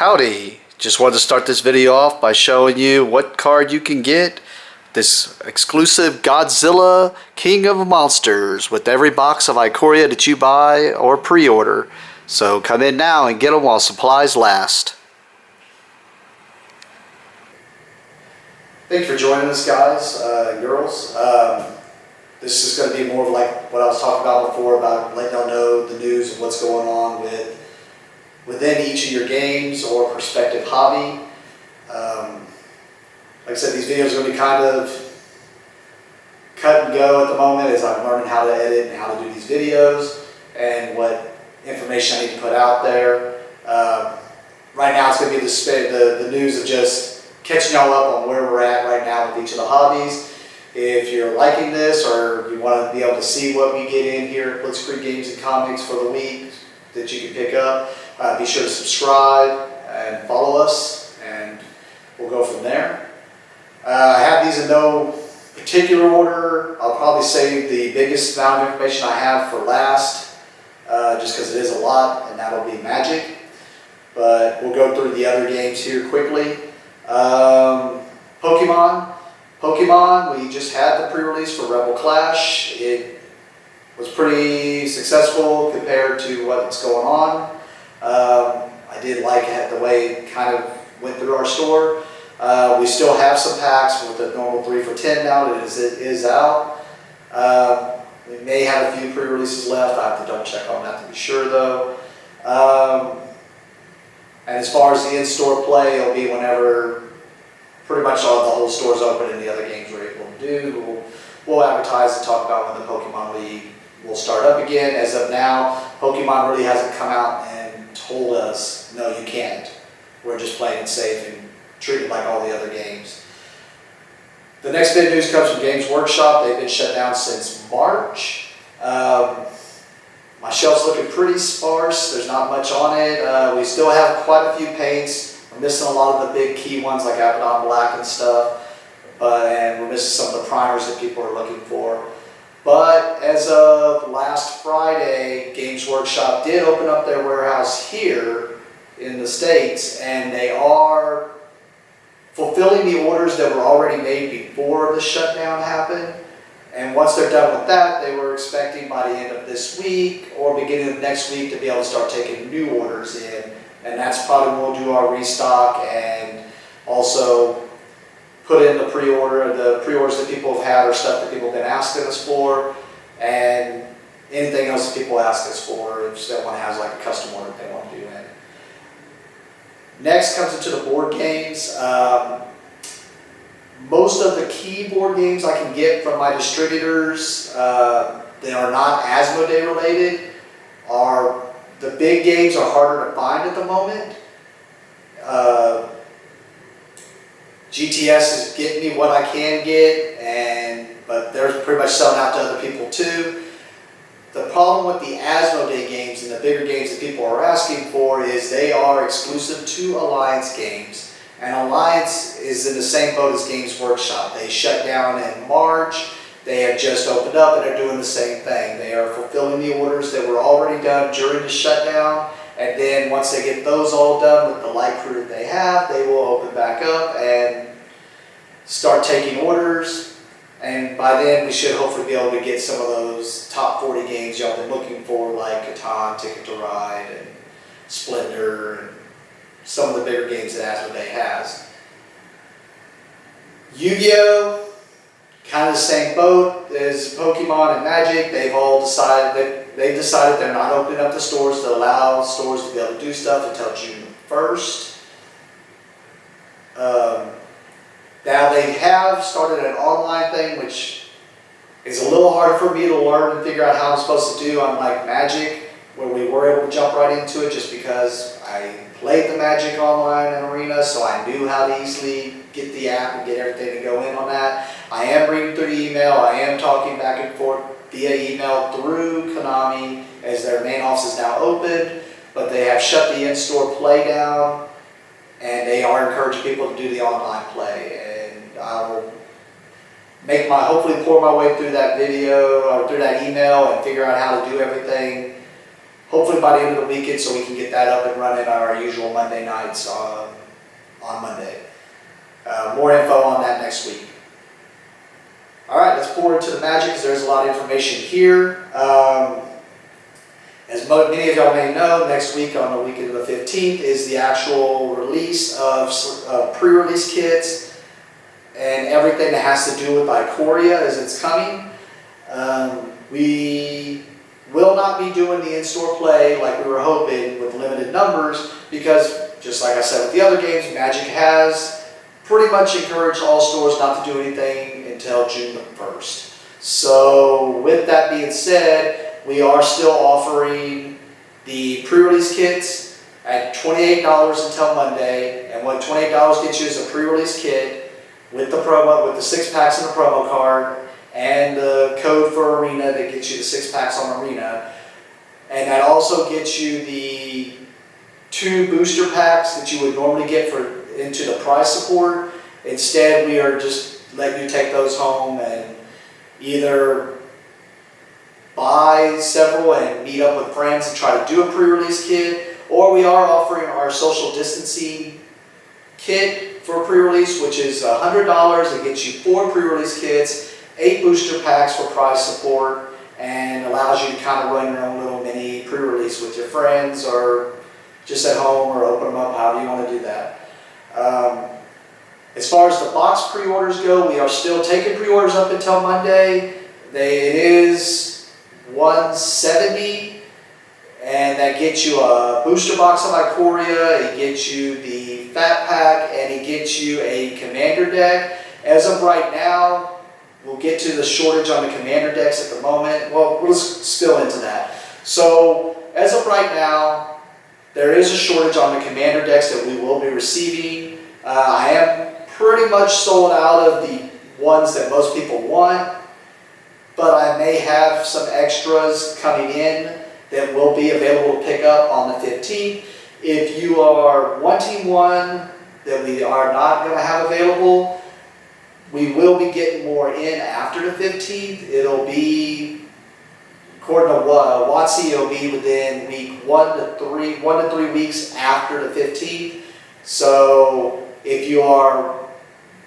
Howdy! Just wanted to start this video off by showing you what card you can get. This exclusive Godzilla King of Monsters with every box of Ikoria that you buy or pre-order. So come in now and get them while supplies last. Thanks for joining us, guys, girls. This is going to be more like what I was talking about before, about letting y'all know the news of what's going on within each of your games or prospective hobby. Like I said, these videos are going to be kind of cut and go at the moment as I'm learning how to edit and how to do these videos and what information I need to put out there. Right now it's going to be the news of just catching y'all up on where we're at right now with each of the hobbies. If you're liking this or you want to be able to see what we get in here at Blitzkrieg Games and Comics for the week that you can pick up, be sure to subscribe and follow us, and we'll go from there. I have these in no particular order. I'll probably save the biggest amount of information I have for last, just because it is a lot, and that'll be Magic. But we'll go through the other games here quickly. Pokemon, we just had the pre-release for Rebel Clash. It was pretty successful compared to what's going on. I did like the way it kind of went through our store. We still have some packs with the normal 3 for $10 now that it is out. We may have a few pre-releases left. I have to double check on that to be sure though. And as far as the in-store play, it'll be whenever pretty much the whole store's open and the other games we're able to do. We'll advertise and talk about when the Pokemon League will start up again. As of now, Pokemon really hasn't come out and told us, no, you can't. We're just playing it safe and treat it like all the other games. The next bit of news comes from Games Workshop. They've been shut down since March. My shelf's looking pretty sparse. There's not much on it. We still have quite a few paints. We're missing a lot of the big key ones like Abaddon Black and stuff. And we're missing some of the primers that people are looking for. But as of last Friday, Games Workshop did open up their warehouse here in the States, and they are fulfilling the orders that were already made before the shutdown happened. And once they're done with that, they were expecting by the end of this week or beginning of next week to be able to start taking new orders in. And that's probably when we'll do our restock and also put in the pre-orders that people have had or stuff that people have been asking us for, and anything else that people ask us for if someone has like a custom order that they want to do in. Next comes into the board games. Most of the key board games I can get from my distributors, they are not Asmodee related. The big games are harder to find at the moment. GTS is getting me what I can get, but they're pretty much selling out to other people too. The problem with the Asmodee games and the bigger games that people are asking for is they are exclusive to Alliance games. And Alliance is in the same boat as Games Workshop. They shut down in March. They have just opened up and they're doing the same thing. They are fulfilling the orders that were already done during the shutdown. And then once they get those all done with the light crew that they have, they will open back up and start taking orders. And by then we should hopefully be able to get some of those top 40 games y'all been looking for, like Catan, Ticket to Ride, and Splendor, and some of the bigger games that Asmodee has. Yu-Gi-Oh! Kind of the same boat as Pokemon and Magic. They've decided they're not opening up the stores to allow stores to be able to do stuff until June 1st. Now they have started an online thing, which is a little hard for me to learn and figure out how I'm supposed to do, unlike Magic, where we were able to jump right into it just because I played the Magic online and arena, so I knew how to easily get the app and get everything to go in on that. I am reading through email. I am talking back and forth via email through Konami, as their main office is now open, but they have shut the in-store play down, and they are encouraging people to do the online play. And I will hopefully pour my way through that video or through that email and figure out how to do everything hopefully by the end of the weekend so we can get that up and running on our usual Monday nights on Monday. More info on that next week. All right, let's forward to the Magic because there's a lot of information here. As many of y'all may know, next week on the weekend of the 15th is the actual release of pre-release kits and everything that has to do with Ikoria as it's coming. We will not be doing the in-store play like we were hoping with limited numbers because, just like I said with the other games, Magic has pretty much encouraged all stores not to do anything until June the 1st. So with that being said, we are still offering the pre-release kits at $28 until Monday, and what $28 gets you is a pre-release kit with the promo, with the 6-packs and the promo card, and the code for Arena that gets you the 6-packs on Arena. And that also gets you the 2 booster packs that you would normally get into the prize support. Instead, we are just letting you take those home and either buy several and meet up with friends and try to do a pre-release kit, or we are offering our social distancing kit for pre-release, which is $100. It gets you 4 pre-release kits, 8 booster packs for prize support, and allows you to kind of run your own little mini pre-release with your friends or just at home or open them up however you want to do that. As far as the box pre-orders go, we are still taking pre-orders up until Monday. It is $170, and that gets you a booster box of Ikoria, it gets you the Fat Pack, and it gets you a Commander deck. As of right now, we'll get to the shortage on the Commander decks at the moment. Well, we'll spill into that. So, as of right now, there is a shortage on the Commander decks that we will be receiving. I am pretty much sold out of the ones that most people want, but I may have some extras coming in that will be available to pick up on the 15th. If you are wanting one that we are not going to have available, we will be getting more in after the 15th. It'll be, according to WotC, it'll be within week 1 to 3 weeks after the 15th. So if you are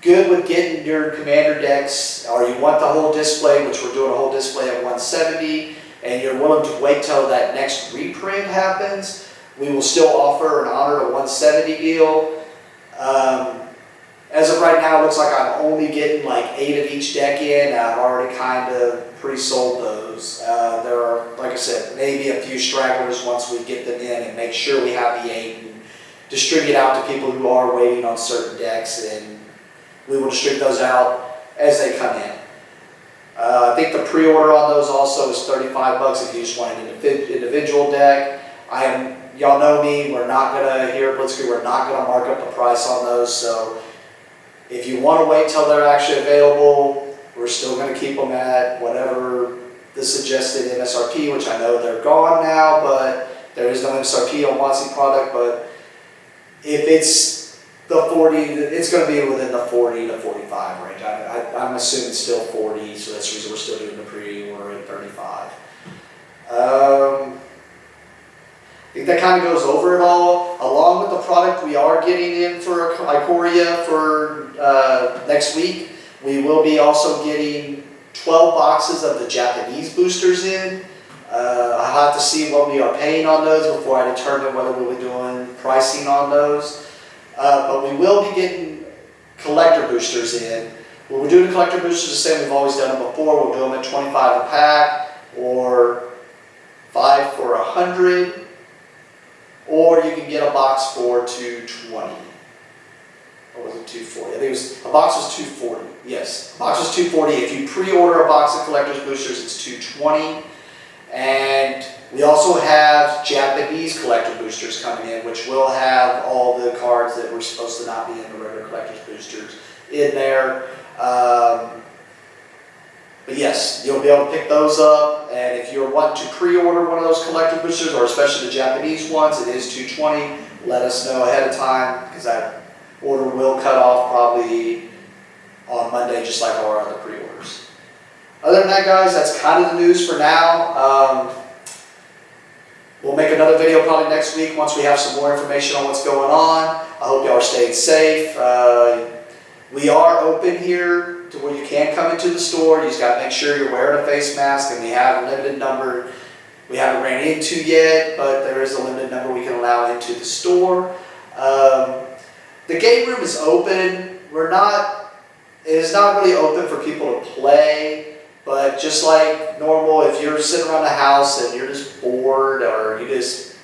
good with getting your Commander decks, or you want the whole display, which we're doing a whole display at $170, and you're willing to wait till that next reprint happens, we will still offer an honor to $170 deal. As of right now, it looks like I'm only getting like 8 of each deck in, and I've already kind of pre-sold those. There are, like I said, maybe a few stragglers once we get them in and make sure we have the 8 and distribute out to people who are waiting on certain decks, and we will distribute those out as they come in. I think the pre-order on those also is $35 if you just want an individual deck. Y'all know me, we're not gonna, here at Blitzkrieg, we're not gonna mark up the price on those, so if you want to wait till they're actually available, we're still going to keep them at whatever the suggested MSRP, which I know they're gone now, but there is no MSRP on WotC product. But if it's the 40, it's going to be within the 40 to 45 range. I'm assuming still 40, so that's the reason we're still doing the pre-order at 35. I think that kind of goes over it all. Along with the product we are getting in for Ikoria for next week, we will be also getting 12 boxes of the Japanese boosters in. I'll have to see what we are paying on those before I determine whether we'll be doing pricing on those. But we will be getting collector boosters in. When we're doing the collector boosters, the same we've always done them before. We'll do them at 25 a pack, or 5 for $100. Or you can get a box for $220. Or was it $240? I think it was, a box was $240. Yes, a box was $240. If you pre-order a box of collector's boosters, it's $220. And we also have Japanese collector boosters coming in, which will have all the cards that were supposed to not be in the regular collector's boosters in there. But yes, you'll be able to pick those up, and if you're wanting to pre-order one of those collector boosters, or especially the Japanese ones, it is $220. Let us know ahead of time, because that order will cut off probably on Monday, just like all our other pre-orders. Other than that, guys, that's kind of the news for now. We'll make another video probably next week once we have some more information on what's going on. I hope y'all are staying safe. We are open here to where you can come into the store. You just got to make sure you're wearing a face mask, and we have a limited number we haven't ran into yet, but there is a limited number we can allow into the store. The game room is open. It is not really open for people to play, but just like normal, if you're sitting around the house and you're just bored or you just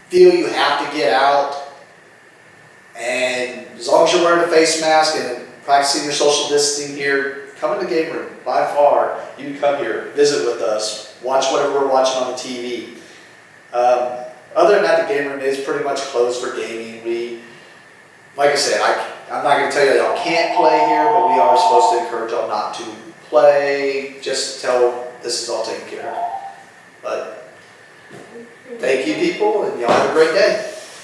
feel you have to get out, and as long as you're wearing a face mask and practicing your social distancing here, come in the game room. By far, you can come here, visit with us, watch whatever we're watching on the TV. Other than that, the game room is pretty much closed for gaming. Like I said, I'm not going to tell you y'all can't play here, but we are supposed to encourage y'all not to play, just till this is all taken care of. But thank you, people, and y'all have a great day.